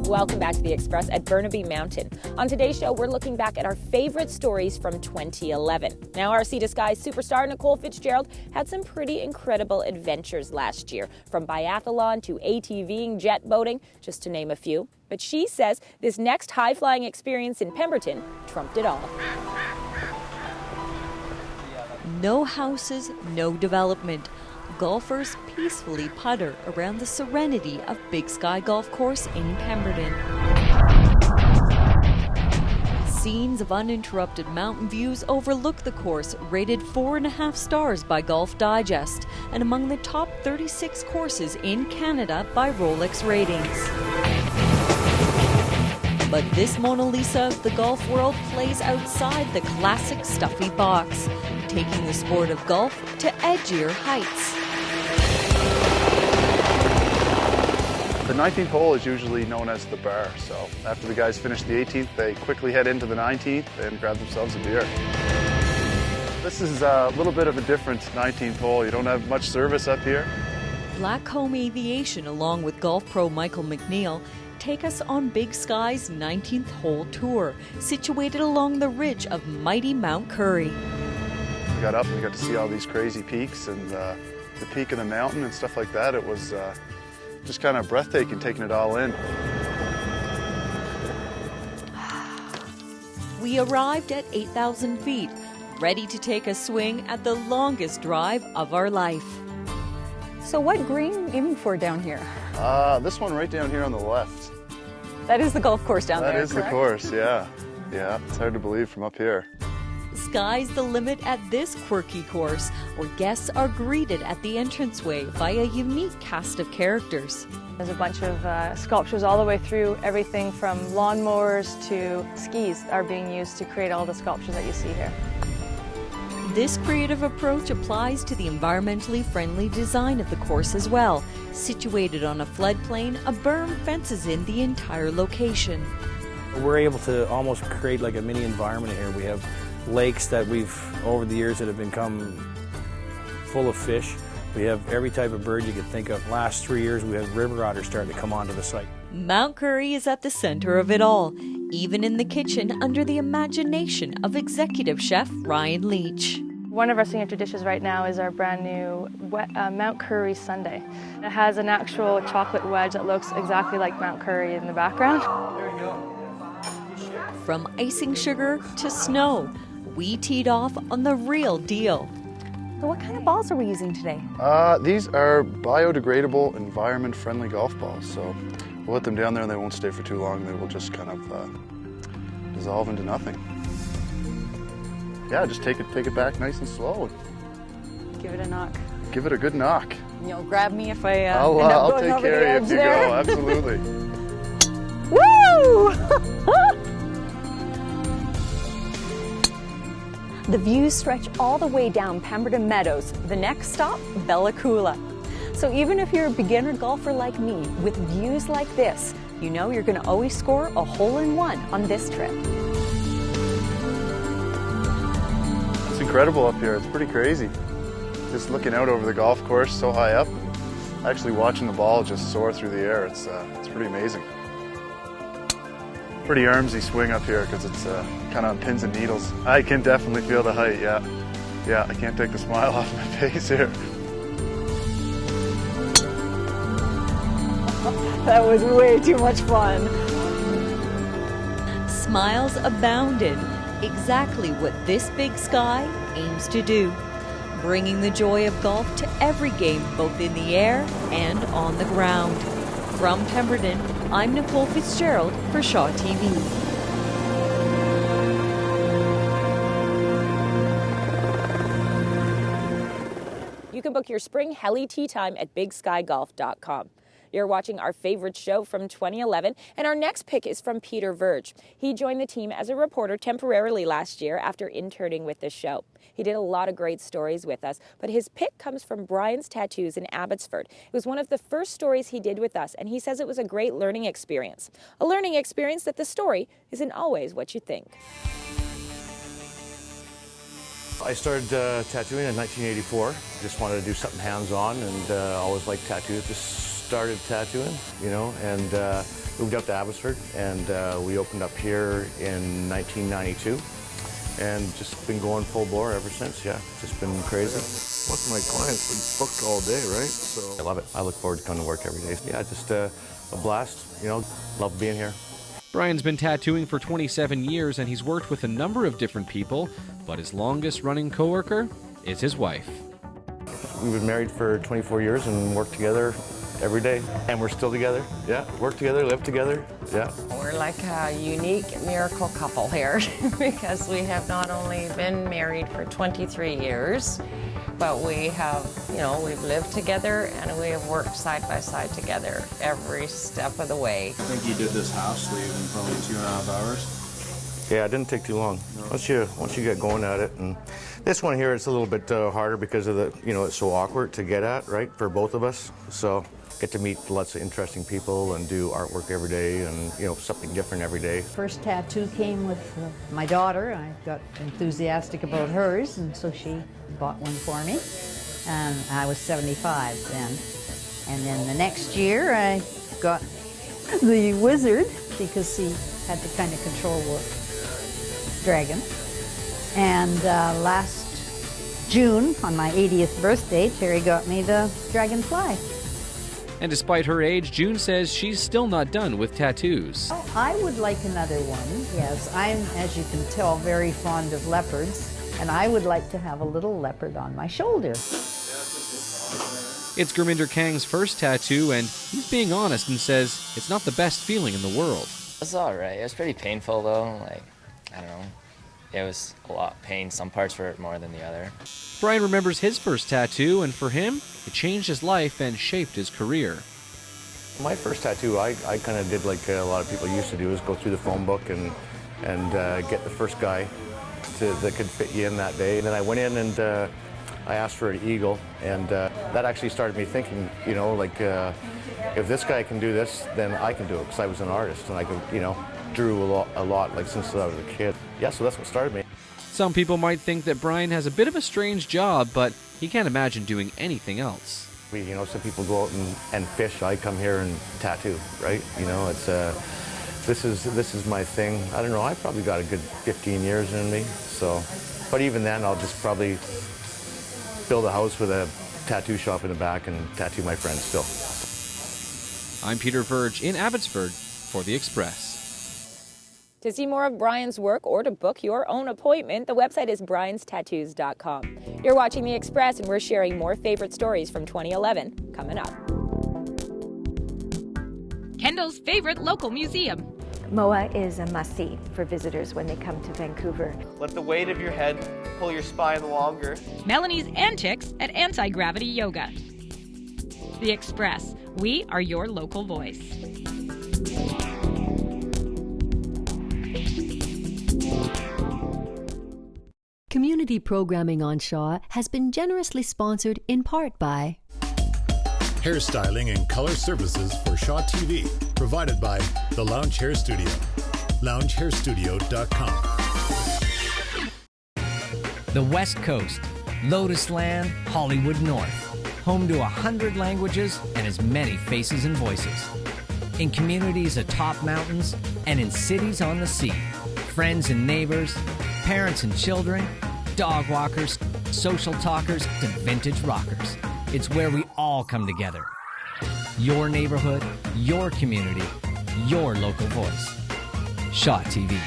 Welcome back to The Express at Burnaby Mountain. On today's show, we're looking back at our favorite stories from 2011. Now, our Sea to Sky superstar Nicole Fitzgerald had some pretty incredible adventures last year, from biathlon to ATVing, jet boating, just to name a few. But she says this next high-flying experience in Pemberton trumped it all. No houses, no development. Golfers peacefully putter around the serenity of Big Sky Golf Course in Pemberton. Scenes of uninterrupted mountain views overlook the course, rated 4.5 stars by Golf Digest, and among the top 36 courses in Canada by Rolex ratings. But this Mona Lisa of the golf world plays outside the classic stuffy box, taking the sport of golf to edgier heights. The 19th hole is usually known as the bar, so after the guys finish the 18th, they quickly head into the 19th and grab themselves a beer. This is a little bit of a different 19th hole. You don't have much service up here. Blackcomb Aviation, along with golf pro Michael McNeil, take us on Big Sky's 19th hole tour, situated along the ridge of mighty Mount Currie. We got up and we got to see all these crazy peaks and the peak of the mountain and stuff like that. It was just kind of breathtaking taking it all in. We arrived at 8,000 feet, ready to take a swing at the longest drive of our life. So what green are you aiming for down here? This one right down here on the left. That is the golf course down there, That is correct? the course, yeah. Yeah, it's hard to believe from up here. Sky's the limit at this quirky course, where guests are greeted at the entranceway by a unique cast of characters. There's a bunch of sculptures all the way through. Everything from lawnmowers to skis are being used to create all the sculptures that you see here. This creative approach applies to the environmentally friendly design of the course as well. Situated on a floodplain, a berm fences in the entire location. We're able to almost create like a mini environment here. We have lakes that over the years that have become full of fish. We have every type of bird you could think of. Last 3 years we had river otters starting to come onto the site. Mount Currie is at the center of it all, even in the kitchen under the imagination of executive chef Ryan Leach. One of our signature dishes right now is our brand new Mount Currie sundae. It has an actual chocolate wedge that looks exactly like Mount Currie in the background. There you go. From icing sugar to snow, we teed off on the real deal. So what kind of balls are we using today? These are biodegradable, environment-friendly golf balls. So we'll let them down there and they won't stay for too long. They will just kind of dissolve into nothing. Yeah, just take it back nice and slow. Give it a knock. Give it a good knock. You'll grab me if I end I'll up going take over care the of edge you if you there. go, absolutely. Woo! The views stretch all the way down Pemberton Meadows. The next stop, Bella Coola. So even if you're a beginner golfer like me, with views like this, you know you're going to always score a hole-in-one on this trip. It's incredible up here. It's pretty crazy. Just looking out over the golf course so high up, actually watching the ball just soar through the air. It's pretty amazing. Pretty armsy swing up here because it's kind of on pins and needles. I can definitely feel the height, yeah. Yeah, I can't take the smile off my face here. That was way too much fun. Smiles abounded, exactly what this Big Sky aims to do, bringing the joy of golf to every game, both in the air and on the ground. From Pemberton, I'm Nicole Fitzgerald for Shaw TV. You can book your spring heli tea time at bigskygolf.com. You're watching our favorite show from 2011, and our next pick is from Peter Verge. He joined the team as a reporter temporarily last year after interning with the show. He did a lot of great stories with us, but his pick comes from Brian's Tattoos in Abbotsford. It was one of the first stories he did with us, and he says it was a great learning experience. A learning experience that the story isn't always what you think. I started tattooing in 1984. Just wanted to do something hands-on and always liked tattoos. Just started tattooing, you know, and moved up to Abbotsford, and we opened up here in 1992, and just been going full bore ever since. Yeah, just been crazy. Most of my clients been booked all day, right? So I love it. I look forward to coming to work every day. Yeah, just a blast, you know, love being here. Brian's been tattooing for 27 years, and he's worked with a number of different people, but his longest-running coworker is his wife. We've been married for 24 years and work together every day, and we're still together. Yeah, work together, live together. Yeah. We're like a unique miracle couple here because we have not only been married for 23 years, but we have, you know, we've lived together and we have worked side by side together every step of the way. I think you did this house sleeve in probably 2.5 hours. Yeah, it didn't take too long. No. Once you get going at it, and this one here, it's a little bit harder because of the, you know, it's so awkward to get at, right, for both of us. So get to meet lots of interesting people and do artwork every day, and you know, something different every day. First tattoo came with my daughter. I got enthusiastic about hers, and so she bought one for me. And I was 75 then. And then the next year I got the wizard because he had to kind of control the dragon. And last June, on my 80th birthday, Terry got me the dragonfly. And despite her age, June says she's still not done with tattoos. Oh, I would like another one, yes. I'm, as you can tell, very fond of leopards, and I would like to have a little leopard on my shoulder. It's Gurminder Kang's first tattoo, and he's being honest and says it's not the best feeling in the world. It's all right. It was pretty painful, though. Like, I don't know. It was a lot of pain. Some parts hurt more than the other. Brian remembers his first tattoo, and for him, it changed his life and shaped his career. My first tattoo, I kind of did like a lot of people used to do, is go through the phone book and get the first guy that could fit you in that day. And then I went in and I asked for an eagle, and that actually started me thinking, you know, like if this guy can do this, then I can do it, because I was an artist and I could, you know, drew a lot like since I was a kid. Yeah, so that's what started me. Some people might think that Brian has a bit of a strange job, but he can't imagine doing anything else. You know, some people go out and fish. I come here and tattoo, right? You know, it's this is my thing. I don't know. I probably got a good 15 years in me. So, but even then, I'll just probably build a house with a tattoo shop in the back and tattoo my friends still. I'm Peter Verge in Abbotsford for The Express. To see more of Brian's work or to book your own appointment, the website is brianstattoos.com. You're watching The Express, and we're sharing more favorite stories from 2011 coming up. Kendall's favorite local museum. MOA is a must-see for visitors when they come to Vancouver. Let the weight of your head pull your spine longer. Melanie's antics at anti-gravity yoga. The Express. We are your local voice. Community programming on Shaw has been generously sponsored in part by hairstyling and color services for Shaw TV, provided by the Lounge Hair Studio, loungehairstudio.com. The West Coast, Lotus Land, Hollywood North, home to 100 languages and as many faces and voices. In communities atop mountains and in cities on the sea, friends and neighbors, parents and children, dog walkers, social talkers, and vintage rockers. It's where we all come together. Your neighborhood, your community, your local voice. Shaw TV.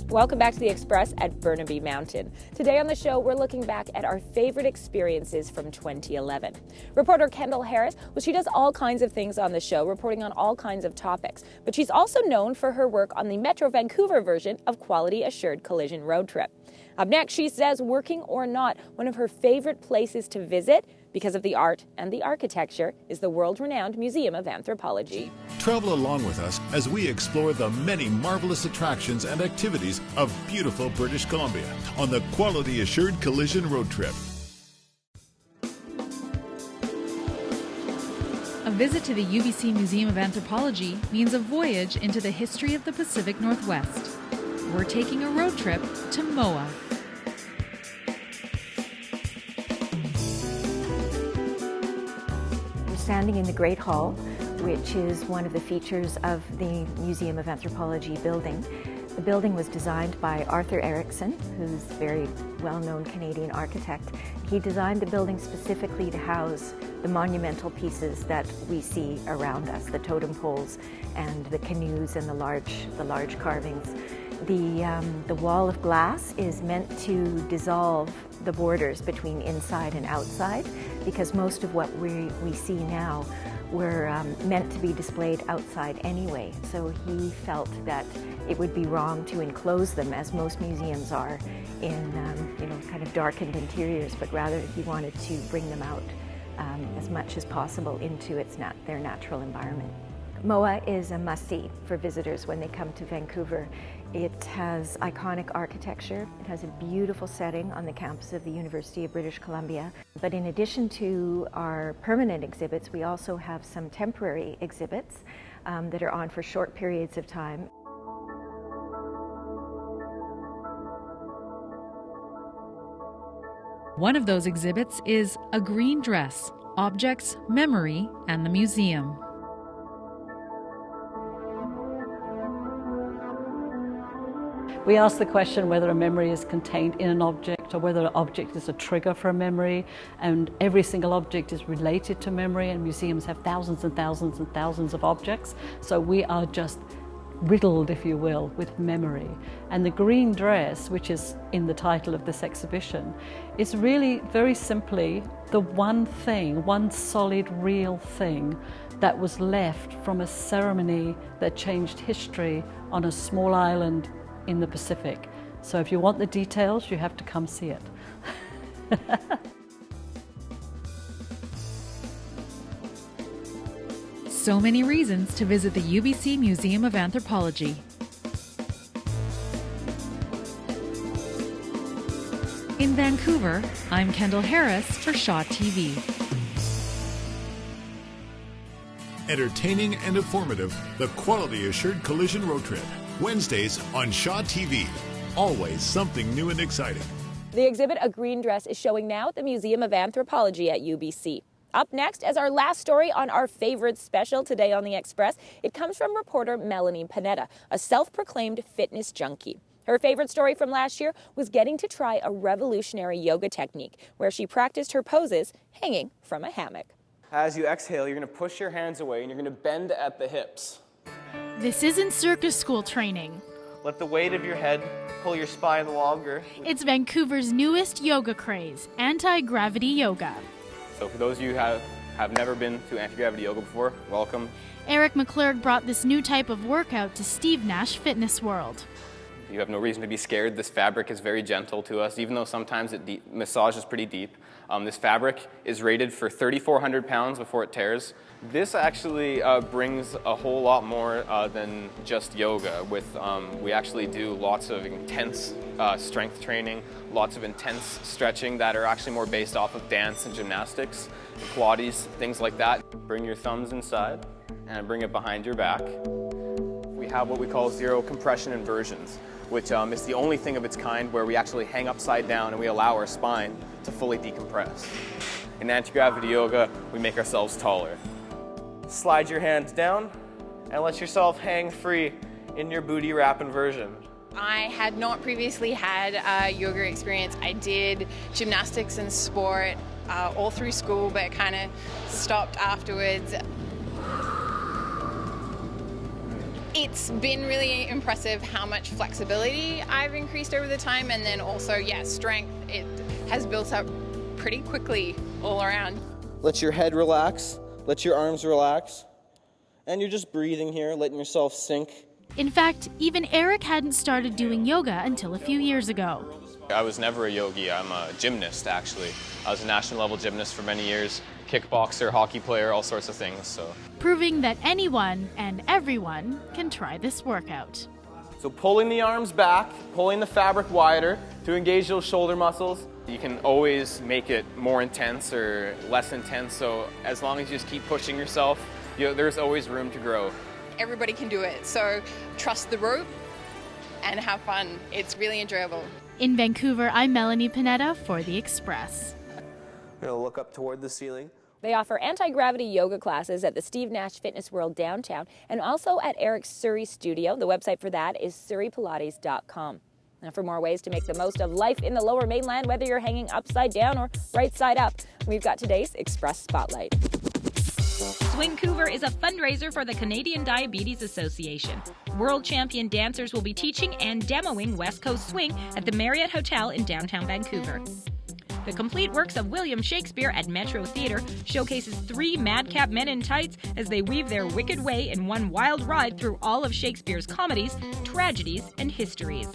Welcome back to The Express at Burnaby Mountain. Today on the show, we're looking back at our favorite experiences from 2011. Reporter Kendall Harris, well, she does all kinds of things on the show, reporting on all kinds of topics. But she's also known for her work on the Metro Vancouver version of Quality Assured Collision Road Trip. Up next, she says, working or not, one of her favorite places to visit, because of the art and the architecture, is the world-renowned Museum of Anthropology. Travel along with us as we explore the many marvelous attractions and activities of beautiful British Columbia on the Quality Assured Collision Road Trip. A visit to the UBC Museum of Anthropology means a voyage into the history of the Pacific Northwest. We're taking a road trip to MOA. standing in the Great Hall, which is one of the features of the Museum of Anthropology building. The building was designed by Arthur Erickson, who's a very well-known Canadian architect. He designed the building specifically to house the monumental pieces that we see around us, the totem poles and the canoes and the large carvings. The wall of glass is meant to dissolve the borders between inside and outside, because most of what we see now were meant to be displayed outside anyway. So he felt that it would be wrong to enclose them, as most museums are, in kind of darkened interiors, but rather he wanted to bring them out as much as possible into their natural environment. MOA is a must-see for visitors when they come to Vancouver. It has iconic architecture. It has a beautiful setting on the campus of the University of British Columbia. But in addition to our permanent exhibits, we also have some temporary exhibits that are on for short periods of time. One of those exhibits is A Green Dress, Objects, Memory, and the Museum. We ask the question whether a memory is contained in an object or whether an object is a trigger for a memory, and every single object is related to memory, and museums have thousands and thousands and thousands of objects, so we are just riddled, if you will, with memory. And the green dress, which is in the title of this exhibition, is really very simply the one thing, one solid real thing that was left from a ceremony that changed history on a small island in the Pacific. So if you want the details, you have to come see it. So many reasons to visit the UBC Museum of Anthropology. In Vancouver, I'm Kendall Harris for Shaw TV. Entertaining and informative, the Quality Assured Collision Road Trip. Wednesdays on Shaw TV. Always something new and exciting. The exhibit A Green Dress is showing now at the Museum of Anthropology at UBC. Up next, as our last story on our favorite special today on The Express, it comes from reporter Melanie Pineda, a self-proclaimed fitness junkie. Her favorite story from last year was getting to try a revolutionary yoga technique where she practiced her poses hanging from a hammock. As you exhale, you're going to push your hands away and you're going to bend at the hips. This isn't circus school training. Let the weight of your head pull your spine longer. It's Vancouver's newest yoga craze, anti-gravity yoga. So for those of you who have never been to anti-gravity yoga before, welcome. Eric McClurg brought this new type of workout to Steve Nash Fitness World. You have no reason to be scared. This fabric is very gentle to us, even though sometimes it massages pretty deep. This fabric is rated for 3,400 pounds before it tears. This actually brings a whole lot more than just yoga. We actually do lots of intense strength training, lots of intense stretching that are actually more based off of dance and gymnastics, Pilates, things like that. Bring your thumbs inside and bring it behind your back. We have what we call zero compression inversions, which is the only thing of its kind where we actually hang upside down and we allow our spine to fully decompress. In anti-gravity yoga, we make ourselves taller. Slide your hands down and let yourself hang free in your booty wrap inversion. I had not previously had a yoga experience. I did gymnastics and sport all through school, but kind of stopped afterwards. It's been really impressive how much flexibility I've increased over the time, and then also, strength. It has built up pretty quickly all around. Let your head relax, let your arms relax, and you're just breathing here, letting yourself sink. In fact, even Eric hadn't started doing yoga until a few years ago. I was never a yogi. I'm a gymnast, actually. I was a national level gymnast for many years, kickboxer, hockey player, all sorts of things. So, proving that anyone and everyone can try this workout. So pulling the arms back, pulling the fabric wider to engage those shoulder muscles. You can always make it more intense or less intense, so as long as you just keep pushing yourself, there's always room to grow. Everybody can do it, so trust the rope and have fun. It's really enjoyable. In Vancouver, I'm Melanie Pineda for The Express. We're going to look up toward the ceiling. They offer anti-gravity yoga classes at the Steve Nash Fitness World downtown and also at Eric's Surrey studio. The website for that is surreypilates.com. Now, for more ways to make the most of life in the Lower Mainland, whether you're hanging upside down or right side up, we've got today's Express Spotlight. Swingcouver is a fundraiser for the Canadian Diabetes Association. World champion dancers will be teaching and demoing West Coast Swing at the Marriott Hotel in downtown Vancouver. The complete works of William Shakespeare at Metro Theatre showcases 3 madcap men in tights as they weave their wicked way in one wild ride through all of Shakespeare's comedies, tragedies, and histories.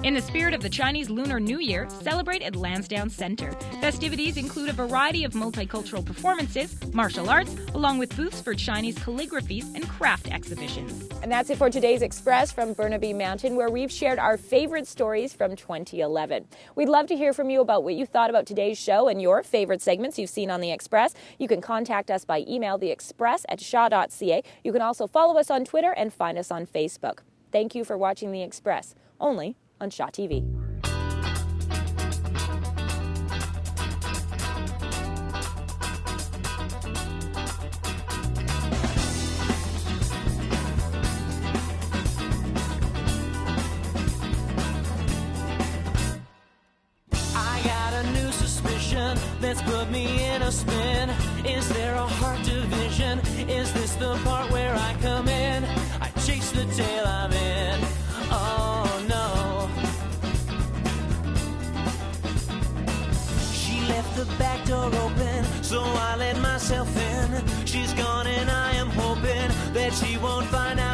In the spirit of the Chinese Lunar New Year, celebrate at Lansdowne Centre. Festivities include a variety of multicultural performances, martial arts, along with booths for Chinese calligraphies and craft exhibitions. And that's it for today's Express from Burnaby Mountain, where we've shared our favorite stories from 2011. We'd love to hear from you about what you thought about today's show and your favorite segments you've seen on The Express. You can contact us by email, theexpress@shaw.ca. You can also follow us on Twitter and find us on Facebook. Thank you for watching The Express, only on Shaw TV. I got a new suspicion that's put me in a spin. Is there a heart division? Is this the part where I come in? I chase the tail I'm in. Oh no. She left the back door open, so I let myself in. She's gone and I am hoping that she won't find out